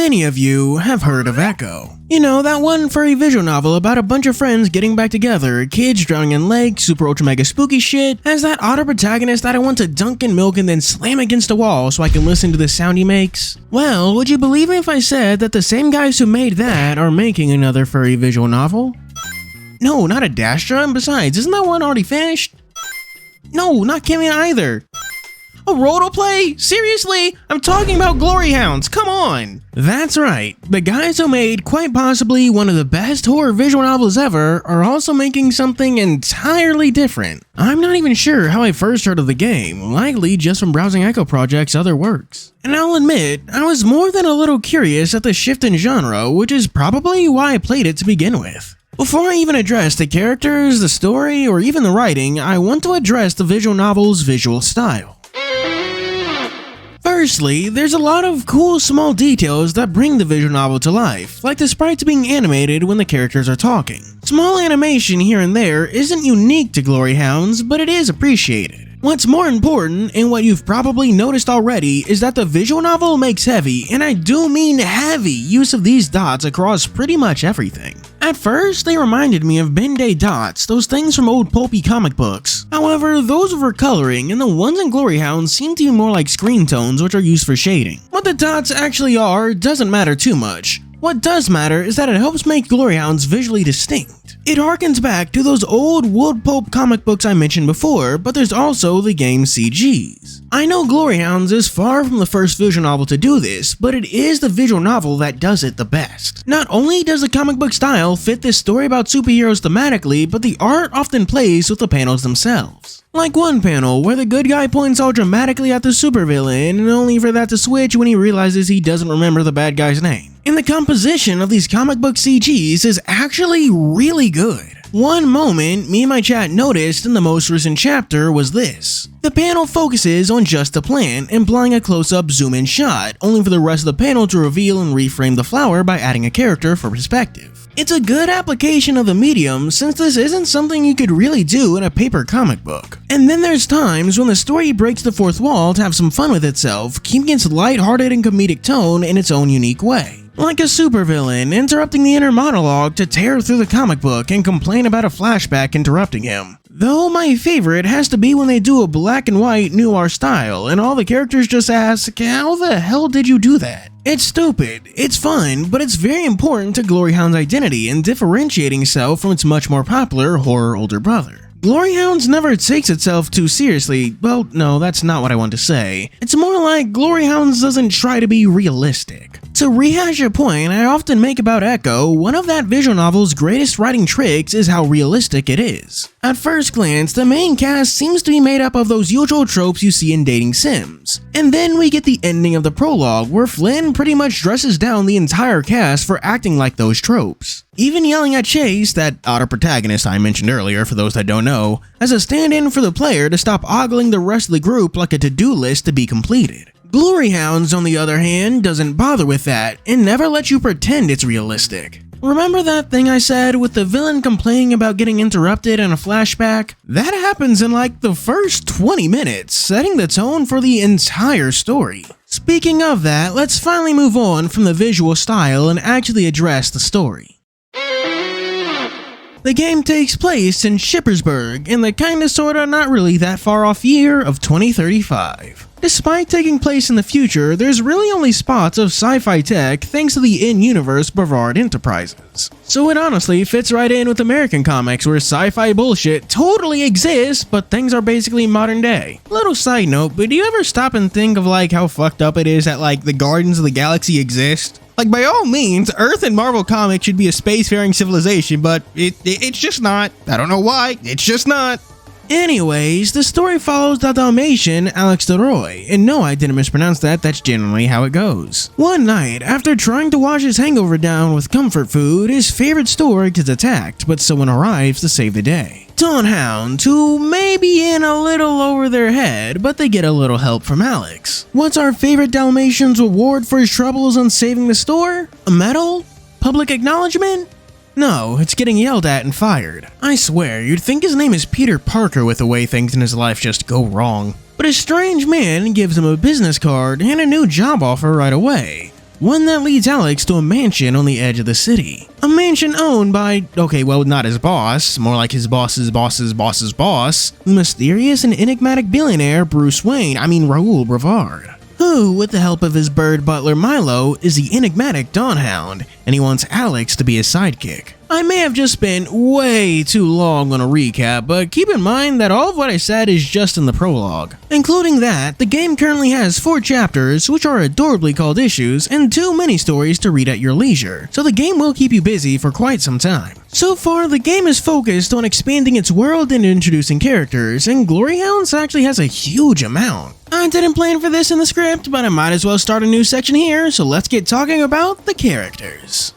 Many of you have heard of Echo. You know, that one furry visual novel about a bunch of friends getting back together, kids drowning in lakes, super ultra mega spooky shit, has that otter protagonist that I want to dunk in milk and then slam against a wall so I can listen to the sound he makes? Well, would you believe me if I said that the same guys who made that are making another furry visual novel? No, not a Dastra, and besides, isn't that one already finished? No, not Kimmy either. A roleplay? Seriously? I'm talking about Glory Hounds, come on! That's right, the guys who made quite possibly one of the best horror visual novels ever are also making something entirely different. I'm not even sure how I first heard of the game, likely just from browsing Echo Project's other works. And I'll admit, I was more than a little curious at the shift in genre, which is probably why I played it to begin with. Before I even address the characters, the story, or even the writing, I want to address the visual novel's visual style. Firstly, there's a lot of cool small details that bring the visual novel to life, like the sprites being animated when the characters are talking. Small animation here and there isn't unique to Glory Hounds, but it is appreciated. What's more important, and what you've probably noticed already, is that the visual novel makes heavy, and I do mean heavy, use of these dots across pretty much everything. At first, they reminded me of Ben-Day dots, those things from old pulpy comic books. However, those were for coloring, and the ones in Glory Hounds seem to be more like screen tones, which are used for shading. What the dots actually are doesn't matter too much. What does matter is that it helps make Glory Hounds visually distinct. It harkens back to those old wood pulp comic books I mentioned before, but there's also the game's CGs. I know Glory Hounds is far from the first visual novel to do this, but it is the visual novel that does it the best. Not only does the comic book style fit this story about superheroes thematically, but the art often plays with the panels themselves. Like one panel where the good guy points all dramatically at the supervillain, and only for that to switch when he realizes he doesn't remember the bad guy's name. And the composition of these comic book CGs is actually really good. One moment me and my chat noticed in the most recent chapter was this. The panel focuses on just the plant, implying a close-up zoom-in shot, only for the rest of the panel to reveal and reframe the flower by adding a character for perspective. It's a good application of the medium since this isn't something you could really do in a paper comic book. And then there's times when the story breaks the fourth wall to have some fun with itself, keeping its lighthearted and comedic tone in its own unique way. Like a supervillain interrupting the inner monologue to tear through the comic book and complain about a flashback interrupting him. Though my favorite has to be when they do a black and white noir style and all the characters just ask, how the hell did you do that? It's stupid, it's fun, but it's very important to Glory Hound's identity and differentiating itself from its much more popular horror older brother. Glory Hounds never takes itself too seriously. Well, no, that's not what I want to say. It's more like Glory Hounds doesn't try to be realistic. To rehash a point I often make about Echo, one of that visual novel's greatest writing tricks is how realistic it is. At first glance, the main cast seems to be made up of those usual tropes you see in dating sims. And then we get the ending of the prologue where Flynn pretty much dresses down the entire cast for acting like those tropes. Even yelling at Chase, that otter protagonist I mentioned earlier for those that don't know, as a stand-in for the player to stop ogling the rest of the group like a to-do list to be completed. Glory Hounds, on the other hand, doesn't bother with that and never lets you pretend it's realistic. Remember that thing I said with the villain complaining about getting interrupted in a flashback? That happens in like the first 20 minutes, setting the tone for the entire story. Speaking of that, let's finally move on from the visual style and actually address the story. The game takes place in Shippersburg in the kinda sorta not really that far off year of 2035. Despite taking place in the future, there's really only spots of sci-fi tech thanks to the in-universe Brevard Enterprises. So it honestly fits right in with American comics where sci-fi bullshit totally exists, but things are basically modern day. Little side note, but do you ever stop and think of like how fucked up it is that like the Guardians of the Galaxy exist? Like, by all means, Earth and Marvel Comics should be a spacefaring civilization, but it's just not. I don't know why, it's just not. Anyways, the story follows the Dalmatian Alex DeRoy, and no, I didn't mispronounce that, that's generally how it goes. One night, after trying to wash his hangover down with comfort food, his favorite store gets attacked, but someone arrives to save the day. Dawn Hound, who may be in a little over their head, but they get a little help from Alex. What's our favorite Dalmatian's reward for his troubles on saving the store? A medal? Public acknowledgement? No, it's getting yelled at and fired. I swear, you'd think his name is Peter Parker with the way things in his life just go wrong. But a strange man gives him a business card and a new job offer right away. one that leads Alex to a mansion on the edge of the city. A mansion owned by, okay, well, not his boss, more like his boss's boss's boss's boss, the mysterious and enigmatic billionaire Raoul Brevard, who, with the help of his bird butler Milo, is the enigmatic Dawn Hound, and he wants Alex to be his sidekick. I may have just spent way too long on a recap, but keep in mind that all of what I said is just in the prologue. Including that, the game currently has 4 chapters, which are adorably called issues, and 2 mini-stories to read at your leisure, so the game will keep you busy for quite some time. So far, the game is focused on expanding its world and introducing characters, and Glory Hounds actually has a huge amount. I didn't plan for this in the script, but I might as well start a new section here, so let's get talking about the characters.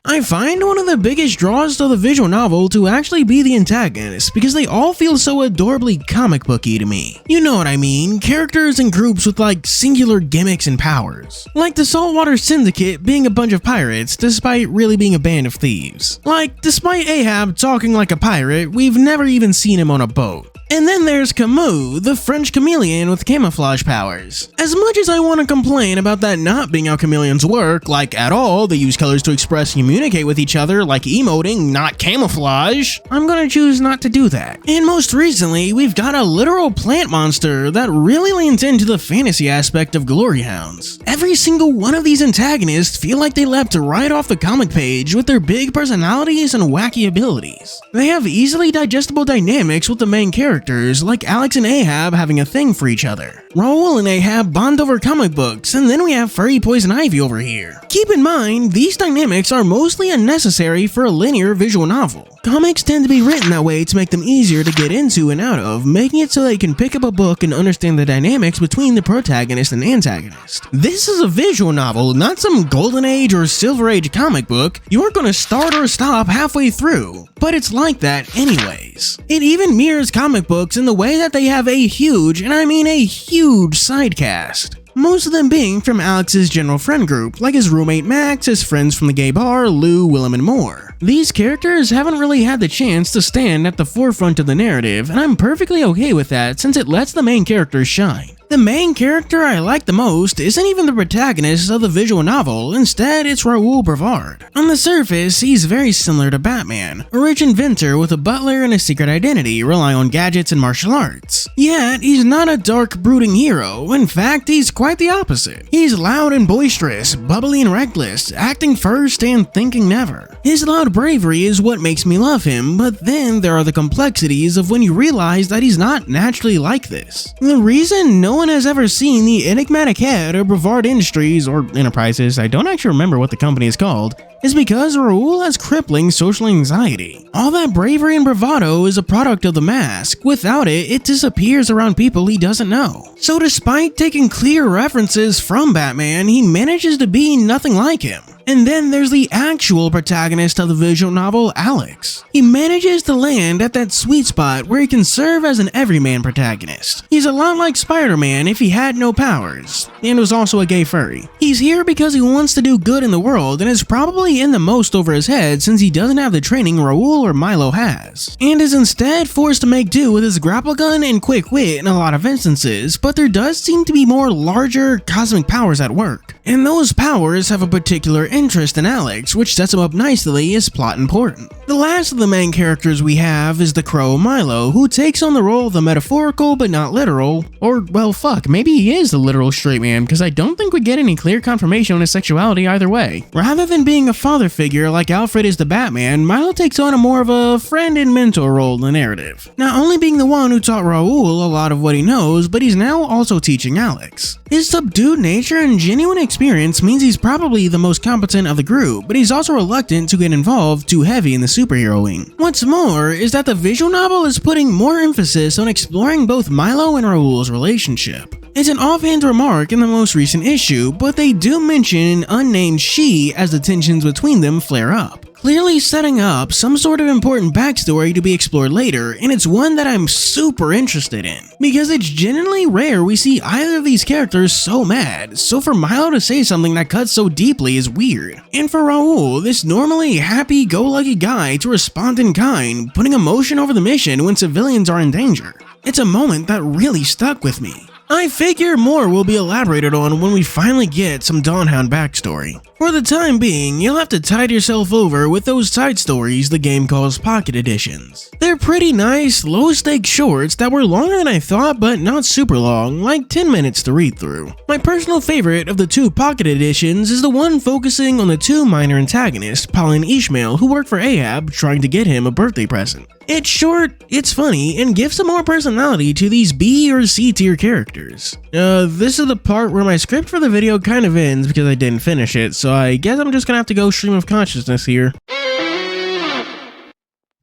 I find one of the biggest draws to the visual novel to actually be the antagonists, because they all feel so adorably comic booky to me. You know what I mean, characters and groups with like singular gimmicks and powers. Like the Saltwater Syndicate being a bunch of pirates despite really being a band of thieves. Like, despite Ahab talking like a pirate, we've never even seen him on a boat. And then there's Camus, the French chameleon with camouflage powers. As much as I want to complain about that not being how chameleons work, like at all, they use colors to express and communicate with each other like emoting, not camouflage, I'm gonna choose not to do that. And most recently, we've got a literal plant monster that really leans into the fantasy aspect of Glory Hounds. Every single one of these antagonists feel like they leapt right off the comic page with their big personalities and wacky abilities. They have easily digestible dynamics with the main characters, like Alex and Ahab having a thing for each other. Raoul and Ahab bond over comic books, and then we have Furry Poison Ivy over here. Keep in mind, these dynamics are mostly unnecessary for a linear visual novel. Comics tend to be written that way to make them easier to get into and out of, making it so they can pick up a book and understand the dynamics between the protagonist and antagonist. This is a visual novel, not some Golden Age or Silver Age comic book. You aren't going to start or stop halfway through, but it's like that anyways. It even mirrors comic books in the way that they have a huge, and I mean a huge, side cast. Most of them being from Alex's general friend group, like his roommate Max, his friends from the gay bar, Lou, Willem, and more. These characters haven't really had the chance to stand at the forefront of the narrative, and I'm perfectly okay with that since it lets the main characters shine. The main character I like the most isn't even the protagonist of the visual novel, instead it's Raoul Brevard. On the surface, he's very similar to Batman, a rich inventor with a butler and a secret identity, relying on gadgets and martial arts. Yet, he's not a dark, brooding hero, in fact, he's quite the opposite. He's loud and boisterous, bubbly and reckless, acting first and thinking never. His loud bravery is what makes me love him, but then there are the complexities of when you realize that he's not naturally like this. The reason no one has ever seen the enigmatic head of Brevard Industries or Enterprises, I don't actually remember what the company is called, is because Raoul has crippling social anxiety. All that bravery and bravado is a product of the mask. Without it, it disappears around people he doesn't know. So despite taking clear references from Batman, he manages to be nothing like him. And then there's the actual protagonist of the visual novel, Alex. He manages to land at that sweet spot where he can serve as an everyman protagonist. He's a lot like Spider-Man if he had no powers, and was also a gay furry. He's here because he wants to do good in the world and is probably in the most over his head since he doesn't have the training Raoul or Milo has, and is instead forced to make do with his grapple gun and quick wit in a lot of instances, but there does seem to be more larger cosmic powers at work. And those powers have a particular interest in Alex, which sets him up nicely as plot important. The last of the main characters we have is the crow Milo, who takes on the role of the metaphorical but not literal, or well fuck, maybe he is the literal straight man because I don't think we get any clear confirmation on his sexuality either way. Rather than being a father figure like Alfred is the Batman, Milo takes on a more of a friend and mentor role in the narrative. Not only being the one who taught Raoul a lot of what he knows, but he's now also teaching Alex. His subdued nature and genuine experience means he's probably the most competent of the group, but he's also reluctant to get involved too heavy in the superheroing. What's more is that the visual novel is putting more emphasis on exploring both Milo and Raoul's relationship. It's an offhand remark in the most recent issue, but they do mention an unnamed she as the tensions between them flare up, clearly setting up some sort of important backstory to be explored later, and it's one that I'm super interested in, because it's genuinely rare we see either of these characters so mad, so for Milo to say something that cuts so deeply is weird, and for Raoul, this normally happy-go-lucky guy, to respond in kind, putting emotion over the mission when civilians are in danger. It's a moment that really stuck with me. I figure more will be elaborated on when we finally get some Dawnhound backstory. For the time being, you'll have to tide yourself over with those side stories the game calls Pocket Editions. They're pretty nice, low-stakes shorts that were longer than I thought but not super long, like 10 minutes to read through. My personal favorite of the 2 Pocket Editions is the one focusing on the 2 minor antagonists, Paul and Ishmael, who work for Ahab trying to get him a birthday present. It's short, it's funny, and gives some more personality to these B or C tier characters. This is the part where my script for the video kind of ends because I didn't finish it, so I guess I'm just gonna have to go stream of consciousness here.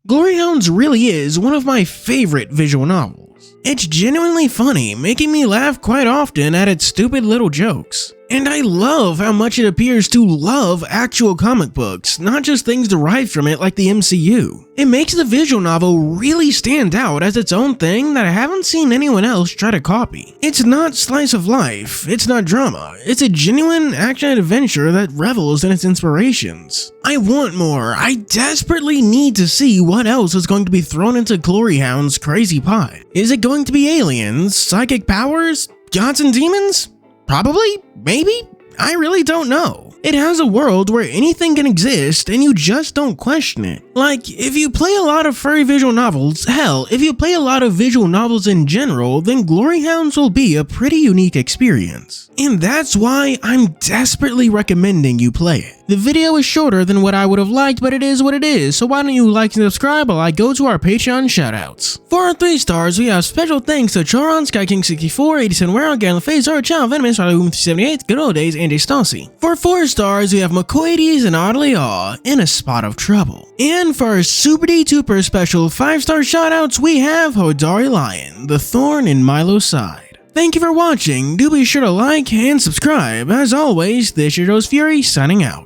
Glory Hounds really is one of my favorite visual novels. It's genuinely funny, making me laugh quite often at its stupid little jokes. And I love how much it appears to love actual comic books, not just things derived from it like the MCU. It makes the visual novel really stand out as its own thing that I haven't seen anyone else try to copy. It's not slice of life, it's not drama, it's a genuine action adventure that revels in its inspirations. I want more. I desperately need to see what else is going to be thrown into Glory Hound's crazy pot. Is it going to be aliens, psychic powers, gods and demons? Probably? Maybe? I really don't know. It has a world where anything can exist and you just don't question it. Like, if you play a lot of furry visual novels, hell, if you play a lot of visual novels in general, then Glory Hounds will be a pretty unique experience. And that's why I'm desperately recommending you play it. The video is shorter than what I would have liked, but it is what it is, so why don't you like and subscribe while I go to our Patreon shoutouts. For our 3 stars, we have special thanks to Choron, SkyKing64, 87 Ware, Galen Phasor, Channel Venomous, Riley 78, Good Old Days, and Stasi. For 4 stars, we have McCoydes and Oddly Aw, In a Spot of Trouble. And for our Super D2per special 5-star shoutouts, we have Hodari Lion, The Thorn in Milo's Side. Thank you for watching, do be sure to like and subscribe. As always, this is your host Fuuri, signing out.